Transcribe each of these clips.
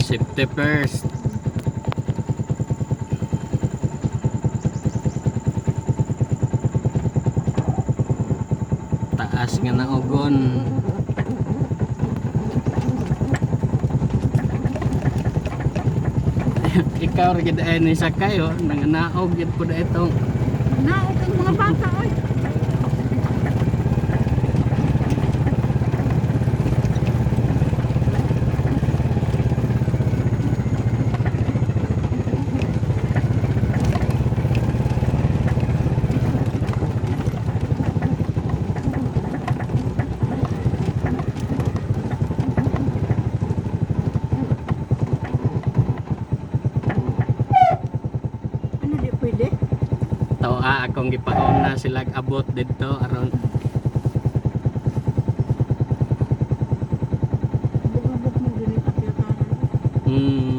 Safety first. Taas nga na ugon. Ikaw rin ni sakay oh, nanganaog yun po na itong Naog ang mga bata, oy. Ano di pwede? tao akong gipaon na sila abot dito around Bugabog mo dili pa piyataran. hmm.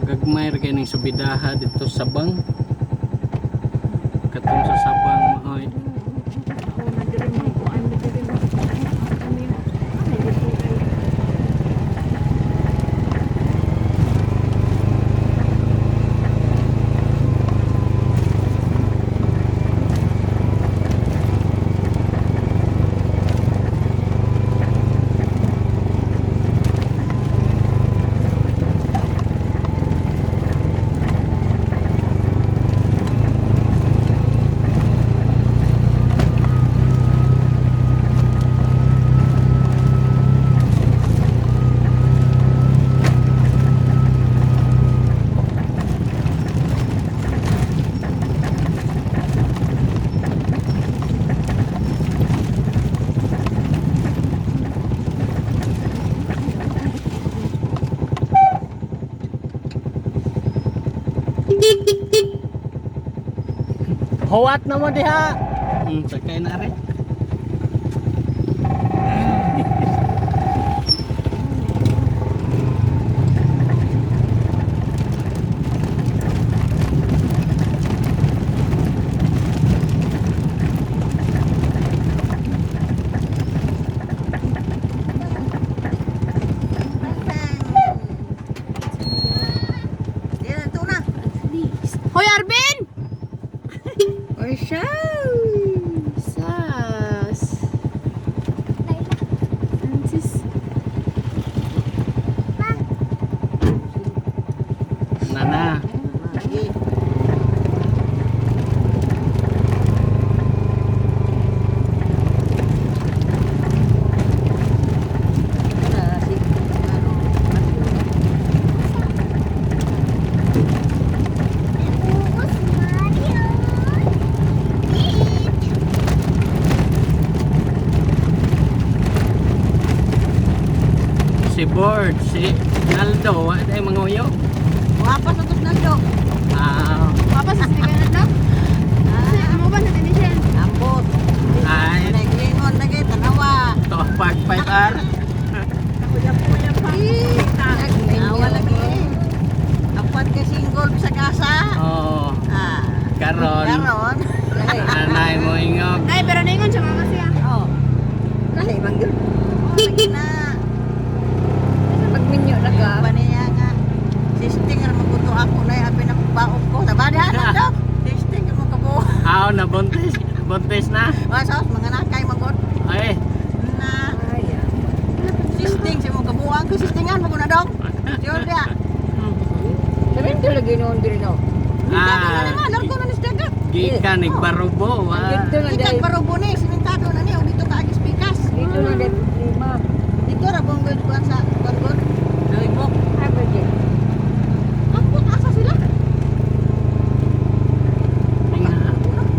Gagmay rin ng subidaha dito sa bang katong sa sabang maoy. Ako na diri mo ko ano diri mo. Kami mo. Ano dito kay Huwat na mo diha. Sakay na rin. Hoy Arvin! Or siya. Sas. Francis. Nana. Si Board, si Naldo, wala tayong mga uyo. Apa sa tos nando? Papa sa sigaran na? Ano ba sa tinisyan? Ambot. Ay, Naglingon lagi tanawa. to pag-5R. Kuya pa. Awa lagi. Apat ka single sa kasa. Oo. Ah. Karon. Karon. Anay mo ingog. Ay, pero naingon siya mama siya. Oh. Kali man gyud. Lagi na. Pagminyo na ka. Baniya nga. Sisting ra maguto ako na abi na baog ko. Sabada na do. Sisting mo kabo. Aw na buntis. Buntis na. Wasos mga nakay magod. Ay, Na. Sisting si mo kabuang ko sistingan mo na dong. Diyon dia. Sabi nito lagi noon diri no. Ah. Alam ko na ni dagat. gikan nig barubo. Kita barubo ni simentado na ni dito ka agis pikas. Dito na din lima. Dito ra bang gud kuan sa bargon. Dawig mo. Apa din? Ako asa sila?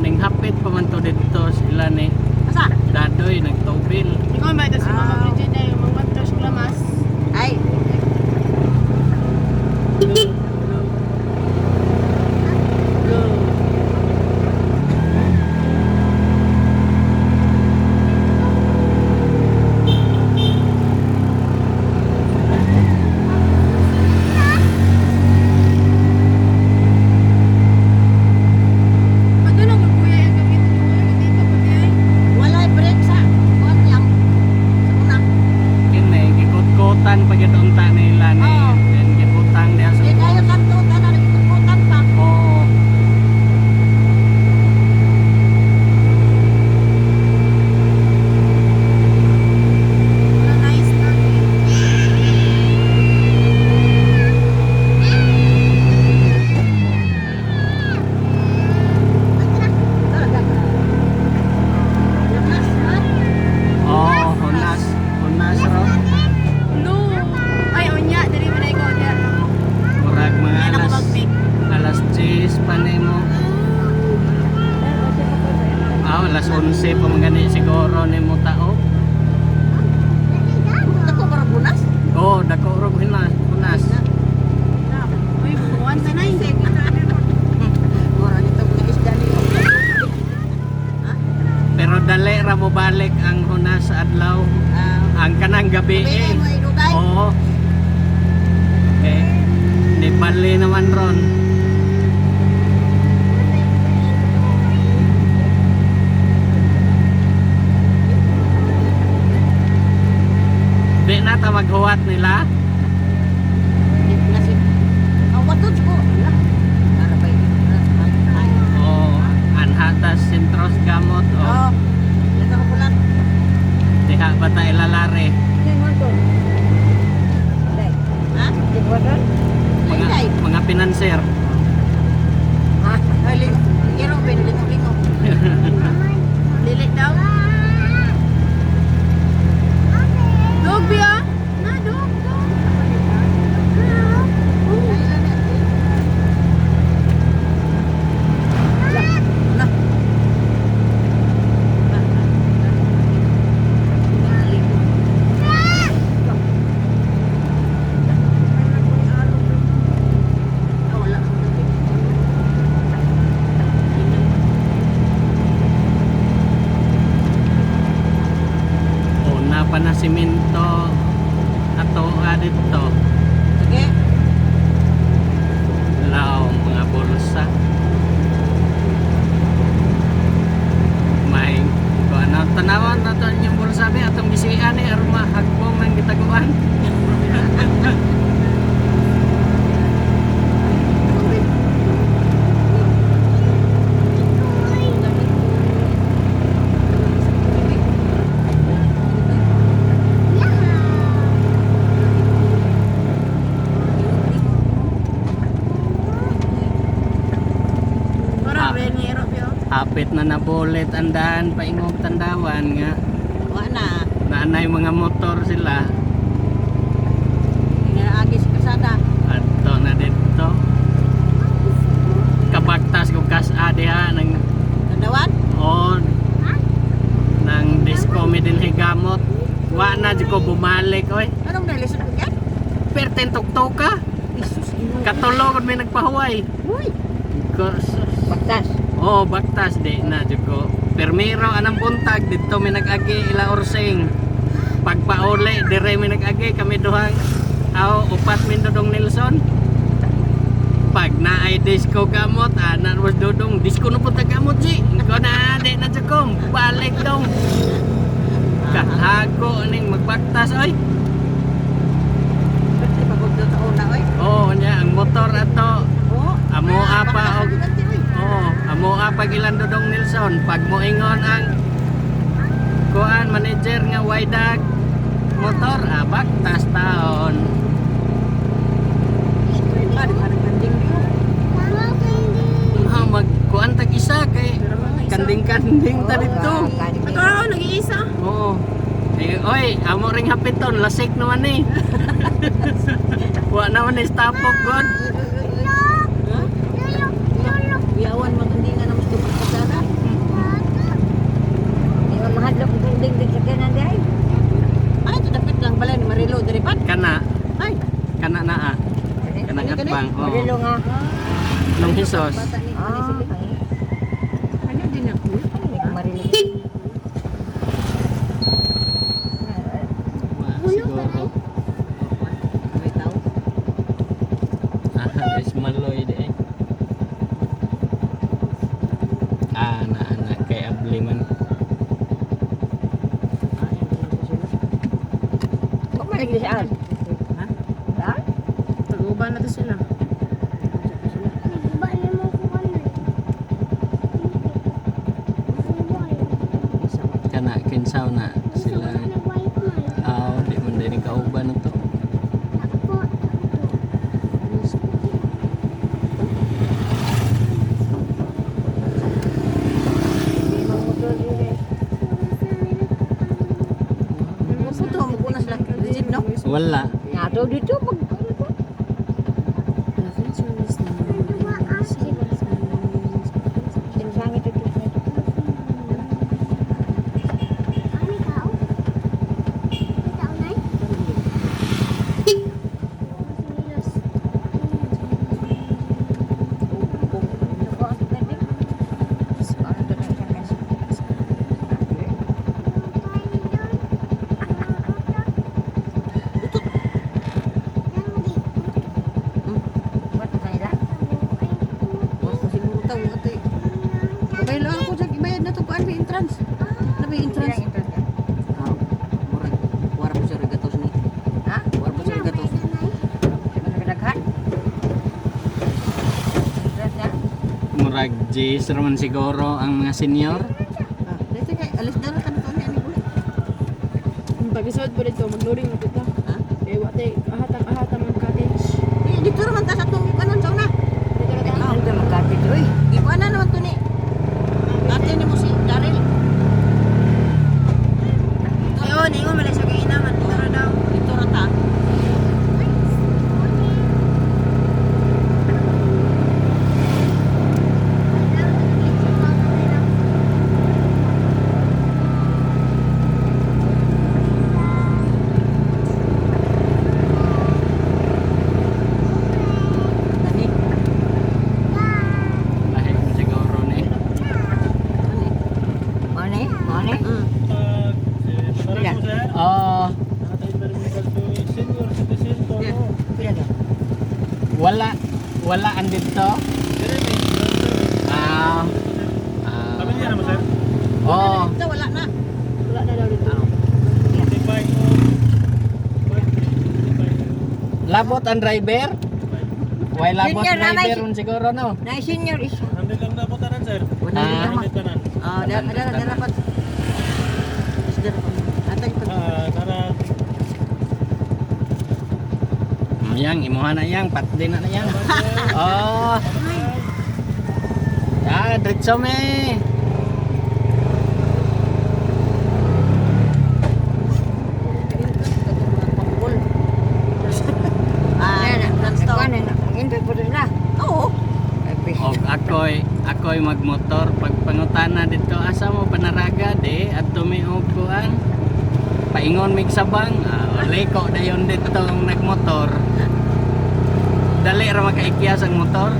Ning hapit pa man to dito sila ni Asa? Dadoy nagtubil. Ingon ba ito si Mama Bridget na yung mga trash lamas? Ay. gid unta nila ni Oo. then gibutang diha sa Di kayo kanto ka na nagtututan pa. Oo. Nice na. Talaga ka. Lakas, ha? Oo, hunas ro. No. Ay, unya. Dari man ay ko diya. Murag mga Yan ako mag-make. alas 10 pa nimo. Alas 11 pa man gani siguro nimo tao. Ako para bunas. Oo, dako ro hunas. Uy, buwan ta na. Ora dito mga isda ni. Pero dali ra mo balik ang hunas sa adlaw. Ang kanang gabi eh. Mo idugay. Oo. Okay. Ni bali naman ron. Di na ta maghuwat nila. Nasi. Watod ko. Ala. Para ba ay. Oo. Anhatas sentros gamot. O. Oh. Dito ko pulat. Diha ba ta ilalari. Ha? Mga, Ay. mga pinanser. Ha? Ay, kiro ben lingo. Dili daw. Dog biya. Na, dog. Na. Una pa na simento. Ato dito. Sige. Lao mga bulsa. May ko ano tanawan nato yung bulsa be atong gisian ni arma hagbong nang gitaguan. Para renero biya. Hapit na nabulit andan paingog tandawan nga Wa na. naanay mga motor sila. Inaagi sa kasada. Adto na dito. Kabagtas ko kas diha nang Kadawan? on nang disco mi din higamot. Wa na di ko bumalik oy. Anong nalisod ko yan? Perten tuktok ka. Isus. Katulog may nagpahuway. Uy. Baktas. Oh, baktas di na jud ko. Permiro anang buntag dito may nag-agi ila orsing. Pagpauli dire may nag-agi kami duhang upat min dodong Nelson. Pag naay disco gamot anan was dodong disco no punta gamot si. Ko na di na jud ko balik dong. Kahago ning magbaktas oy. Pati pagod doon sa una, oy. Oh, nya ang motor ato. Oo. Amo apa og Bakit oy? oh, amo apa ilan dodong Nelson pag moingon ang kuan manager nga waydag motor baktas taon. Ano ka nagkanding niyo? Mag kuan tag isa kay kanding-kanding ta dito. Ikaw, nag-iisa. Oo. Oy, amo ring hapiton lasik naman ni. Wa naman ni stopok god. Biyawan magandingan na mas tupad ka sana. Mahadlok ang dingding sa kanan day. Ay, ito dapat lang pala ni Marilo daripat. Kana Ay, kana naa. Kana atbang. Marilo Oh. nga. Nung hisos. bata ni Ah, Ano din ako? Marilo. Siguro. May tao. Is maloy de. Na kay abli man. Kok malig di saan? Iba na to sila. Kana kinsaw na sila. Di man din kauban na to. Puto mo kunas lang. Legit no? Wala. Nato dito pag Sinsangit ito. Siguro tawo ate. Okay lang ako sa bayad na to paan may entrance. Na may entrance. Murag wala po siya regatos ni. Ha? Wala po siya regatos. Nagdaghan. Murag J's raman siguro ang mga senior. Dito kay alis na lang kanto ni ani ko. Pag-isod po dito, mag-loading mo dito. Ha? Eh, wate, ahatang ang cottage. Dito naman ta sa tong kanon sa una. Dito na tayo. Ano magkapit oy? Ikuan na naman to ni. Ate ni mo si Daryl. Ayun, ingon mo lang siya kay inaman. Dito na daw. Dito ra ta. Dani. Lahi mo siguro ni. Mane? Mane? Pila? Oh, Pila ka? wala andito. Ah. Oh, Dito wala na. Wala na daw dito. labot ang driver. Why labot Senior na, may driver un siguro no. Na senior isa. Wala Ah. na naman. Ada dapat. Sudah dapat. Atay pag Yang imuha na yang patdi na yang. Oh. Ya, diretso me. pangkul. Ayan na. Entrance to. Nagkuhan na. Nag-enter po rin na. Oo. Og ako'y magmotor pag pangutana dito asa mo panaraga de at tumiog kuan. Paingon mig sabang, leko dayon dito ang nagmotor. Dali ra makaikyas ang motor.